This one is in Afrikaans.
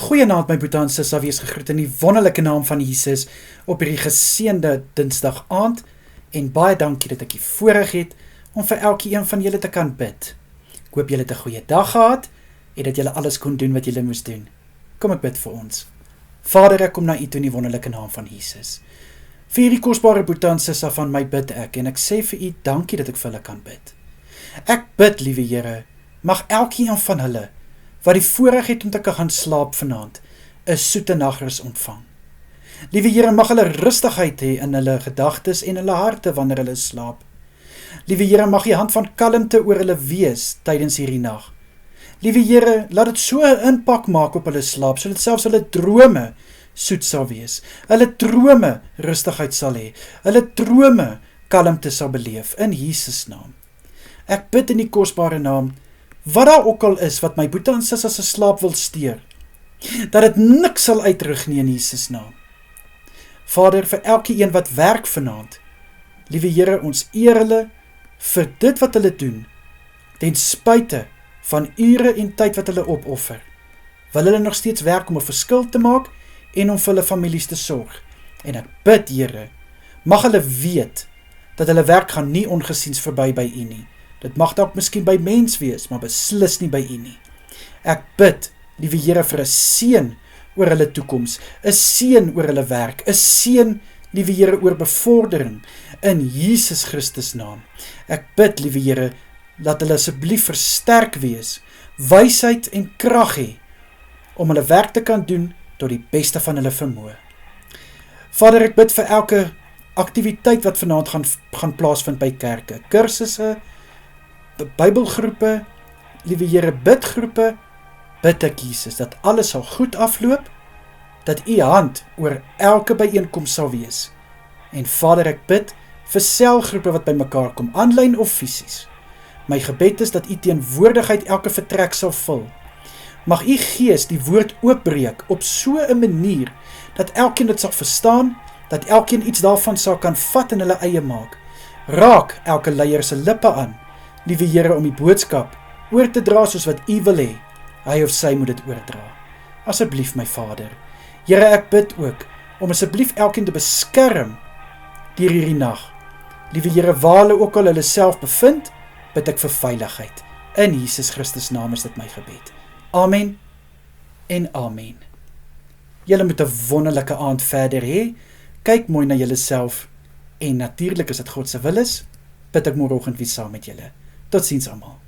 Goeienaand my boetie en sissa, wees gegroet in die wonderlike naam van Jesus op hierdie geseënde Dinsdag aand en baie dankie dat ek die voorreg het om vir elkeen van julle te kan bid. Ek hoop julle het 'n goeie dag gehad en dat julle alles kon doen wat julle moes doen. Kom ek bid vir ons. Vader, ek kom na U toe in die wonderlike naam van Jesus. Vir hierdie kosbare boetie en sissa van my bid ek en ek sê vir U dankie dat ek vir hulle kan bid. Ek bid, liewe Here, mag elkeen van hulle wat die voorreg het om te kan gaan slaap vanaand, 'n soete nagrus ontvang. Liewe Here, mag hulle rustigheid hê in hulle gedagtes en hulle harte wanneer hulle slaap. Liewe Here, mag die hand van kalmte oor hulle wees tydens hierdie nag. Liewe Here, laat dit so 'n impak maak op hulle slaap, sodat selfs hulle drome soet sal wees. Hulle drome rustigheid sal hê. Hulle drome kalmte sal beleef in Jesus naam. Ek bid in die kosbare naam, wat daar ook al is wat my boetie en sissa se slaap wil steur, dat dit niks sal uitrig nie in Jesus naam. Vader, vir elkeen wat werk vanaand, liewe Here, ons eer hulle vir dit wat hulle doen, ten spyte van ure en tyd wat hulle opoffer. Wil hulle nog steeds werk om 'n verskil te maak en om vir hulle families te sorg. En ek bid, Here, mag hulle weet dat hulle werk gaan nie ongesiens verby by U nie. Dit mag dalk miskien by mens wees, maar beslis nie by U nie. Ek bid, liewe Here, vir 'n seën oor hulle toekoms, 'n seën oor hulle werk, 'n seën, liewe Here, oor bevordering in Jesus Christus naam. Ek bid, liewe Here, dat hulle asseblief versterk wees, wysheid en krag hê om hulle werk te kan doen tot die beste van hulle vermoë. Vader, ek bid vir elke aktiwiteit wat vanaand gaan plaasvind by kerke, kursusse, Bybelgroepe, liewe Here, bidgroepe, bid ek Jesus, dat alles sal goed afloop, dat U hand oor elke byeenkoms sal wees. En Vader, ek bid vir selgroepe wat by mekaar kom, aanlyn of fisies. My gebed is dat U teenwoordigheid elke vertrek sal vul. Mag U Gees die woord oopbreek op so 'n manier, dat elkeen dit sal verstaan, dat elkeen iets daarvan sal kan vat en hulle eie maak. Raak elke leier se lippe aan, liewe Here, om die boodskap oor te dra soos wat U wil hê, hy of sy moet dit oordra. Asseblief my Vader. Here, ek bid ook om asseblief elkeen te beskerm deur hierdie nag. Liewe Here, waar hulle ook al hulle self bevind, bid ek vir veiligheid. In Jesus Christus naam is dit my gebed. Amen en amen. Julle moet 'n wonderlike aand verder hê. Kyk mooi na julleself en natuurlik as dit God se wil is, bid ek môreoggend weer saam met julle. Totsiens almal.